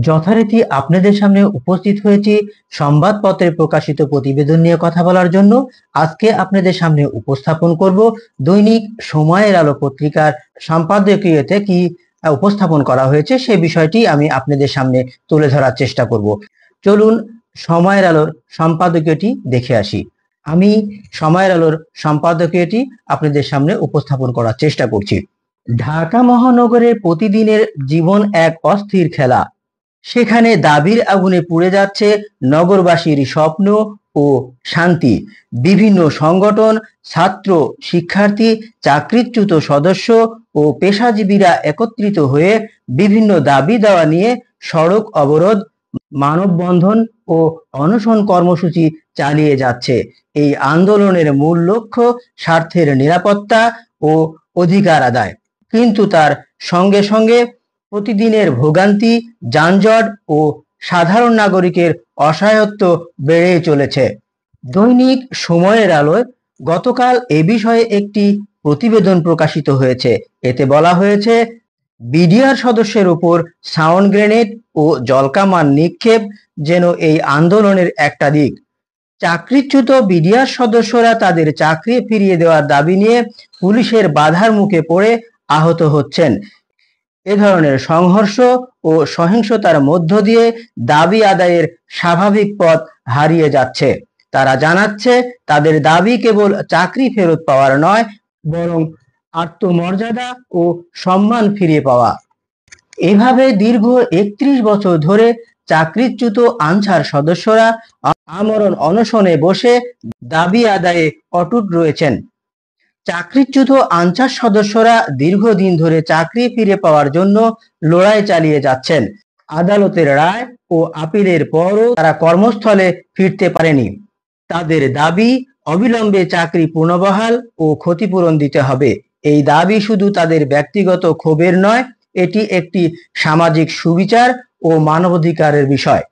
যথারীতি আপনাদের সামনে উপস্থিত হয়েছি সংবাদপত্রে প্রকাশিত প্রতিবেদন নিয়ে কথা বলার জন্য। আজকে আপনাদের সামনে উপস্থাপন করব দৈনিক সময়ের আলো পত্রিকার সম্পাদকীয়তে কি উপস্থাপন করা হয়েছে সে বিষয়টি আমি আপনাদের সামনে তুলে ধরার চেষ্টা করব। চলুন সময়ের আলোর সম্পাদকীয়টি দেখে আসি। আমি সময়ের আলোর সম্পাদকীয়টি আপনাদের সামনে উপস্থাপন করার চেষ্টা করছি। ঢাকা মহানগরে প্রতিদিনের জীবন এক অস্থির খেলা। সেখানে দাবির আগুনে পুড়ে যাচ্ছে নগরবাসীর স্বপ্ন ও শান্তি। বিভিন্ন সংগঠন, ছাত্র, শিক্ষার্থী, চাকরিচ্যুত সদস্য ও পেশাজীবীরা একত্রিত হয়ে বিভিন্ন দাবি দেওয়া নিয়ে সড়ক অবরোধ, মানববন্ধন ও অনশন কর্মসূচি চালিয়ে যাচ্ছে। এই আন্দোলনের মূল লক্ষ্য স্বার্থের নিরাপত্তা ও অধিকার আদায়, কিন্তু তার সঙ্গে সঙ্গে প্রতিদিনের ভোগান্তি, যানজট ও সাধারণ নাগরিকের অসহায়ত্ব বেড়ে চলেছে। দৈনিক সময়ের আলোয় গতকাল এ বিষয়ে একটি প্রতিবেদন প্রকাশিত হয়েছে। এতে বলা হয়েছে, বিডিআর সদস্যের উপর সাউন্ড গ্রেনেড ও জলকামান নিক্ষেপ যেন এই আন্দোলনের একটা দিক। চাকরিচ্যুত বিডিআর সদস্যরা তাদের চাকরি ফিরিয়ে দেওয়ার দাবি নিয়ে পুলিশের বাধার মুখে পড়ে আহত হচ্ছেন। এ ধরনের সংঘর্ষ ও সহিংসতার মধ্য দিয়ে দাবি আদায়ের স্বাভাবিক পথ হারিয়ে যাচ্ছে। তারা জানাচ্ছে, তাদের দাবি কেবল চাকরি ফেরত পাওয়ার নয়, বরং আত্মমর্যাদা ও সম্মান ফিরে পাওয়া। এভাবে দীর্ঘ ৩১ বছর ধরে চাকরিচ্যুত আনসার সদস্যরা আমরণ অনশনে বসে দাবি আদায়ে অটুট রয়েছেন। চাকরিচ্যুত আনসার সদস্যরা দীর্ঘদিন ধরে চাকরি ফিরে পাওয়ার জন্য লড়াই চালিয়ে যাচ্ছেন। আদালতের রায় ও আপিলের পরও তারা কর্মস্থলে ফিরতে পারেনি। তাদের দাবি, অবিলম্বে চাকরি পুনর্বহাল ও ক্ষতিপূরণ দিতে হবে। এই দাবি শুধু তাদের ব্যক্তিগত ক্ষোভের নয়, এটি একটি সামাজিক সুবিচার ও মানবাধিকারের বিষয়।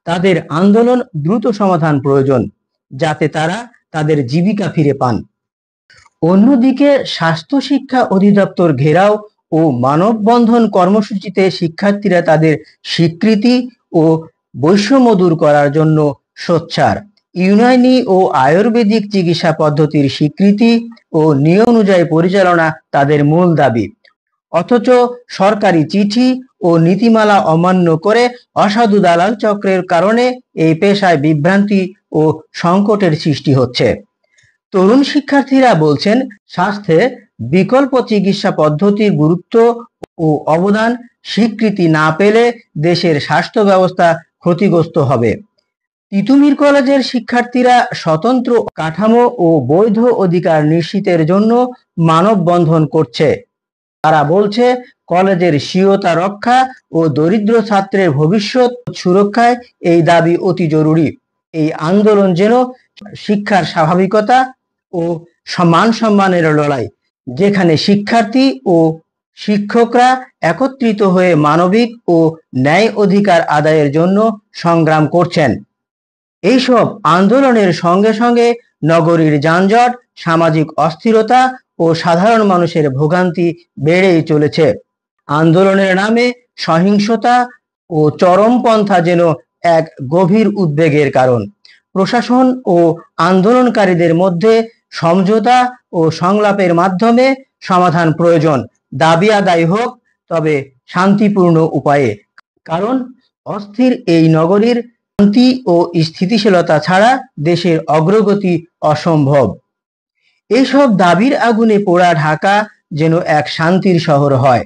তাদের আন্দোলন দ্রুত সমাধান প্রয়োজন, যাতে তারা তাদের জীবিকা ফিরে পান। অন্যদিকে স্বাস্থ্য শিক্ষা অধিদপ্তর ঘেরাও ও মানববন্ধন কর্মসূচিতে শিক্ষার্থীরা তাদের স্বীকৃতি ও বৈষম্য দূর করার জন্য সোচ্চার। ইউনানি ও আয়ুর্বেদিক চিকিৎসা পদ্ধতির স্বীকৃতি ও নিয়ম অনুযায়ী পরিচালনা তাদের মূল দাবি। অথচ সরকারি চিঠি ও নীতিমালা অমান্য করে অসাধু দালাল চক্রের কারণে এই পেশায় বিভ্রান্তি ও সংকটের সৃষ্টি হচ্ছে। তরুণ শিক্ষার্থীরা বলছেন, স্বাস্থ্যে বিকল্প চিকিৎসা পদ্ধতির গুরুত্ব ও অবদান স্বীকৃতি না পেলে দেশের স্বাস্থ্য ব্যবস্থা ক্ষতিগ্রস্ত হবে। তিতুমির কলেজের শিক্ষার্থীরা স্বতন্ত্র কাঠামো ও বৈধ অধিকার নিশ্চিতের জন্য মানববন্ধন করছে। তারা বলছে, কলেজের স্বীয়তা রক্ষা ও দরিদ্র ছাত্রের ভবিষ্যৎ সুরক্ষায় এই দাবি অতি জরুরি। এই আন্দোলন যেন শিক্ষার স্বাভাবিকতা ও মান সম্মানের লড়াই, যেখানে শিক্ষার্থী ও শিক্ষকরা একত্রিত হয়ে মানবিক ও ন্যায় অধিকার আদায়ের জন্য সংগ্রাম করছেন। এইসব আন্দোলনের সঙ্গে সঙ্গে নগরীর যানজট, সামাজিক অস্থিরতা ও সাধারণ মানুষের ভোগান্তি বেড়েই চলেছে। আন্দোলনের নামে সহিংসতা ও চরমপন্থা যেন এক গভীর উদ্বেগের কারণ। প্রশাসন ও আন্দোলনকারীদের মধ্যে সমঝোতা ও সংলাপের মাধ্যমে সমাধান প্রয়োজন। দাবি আদায় হোক, তবে শান্তিপূর্ণ উপায়ে, কারণ অস্থির এই নগরীর শান্তি ও স্থিতিশীলতা ছাড়া দেশের অগ্রগতি অসম্ভব। এইসব দাবির আগুনে পোড়া ঢাকা যেন এক শান্তির শহর হয়,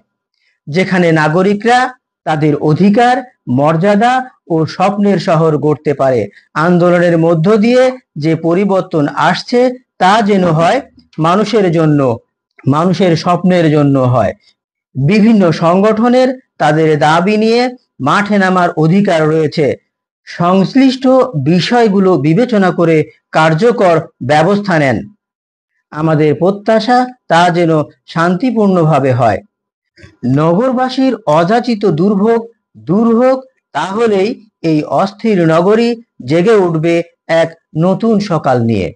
যেখানে নাগরিকরা তাদের অধিকার, মর্যাদা ও স্বপ্নের শহর গড়তে পারে। আন্দোলনের মধ্য দিয়ে যে পরিবর্তন আসছে তা যেন হয় মানুষের জন্য, মানুষের স্বপ্নের জন্য হয়। বিভিন্ন সংগঠনের তাদের দাবি নিয়ে মাঠে নামার অধিকার রয়েছে। সংশ্লিষ্ট বিষয়গুলো বিবেচনা করে কার্যকর ব্যবস্থা নেন। আমাদের প্রত্যাশা তা যেন শান্তিপূর্ণভাবে হয়। নগরবাসীর অযাচিত দুর্ভোগ দূর হোক, তাহলেই এই অস্থির নগরী জেগে উঠবে এক নতুন সকাল নিয়ে।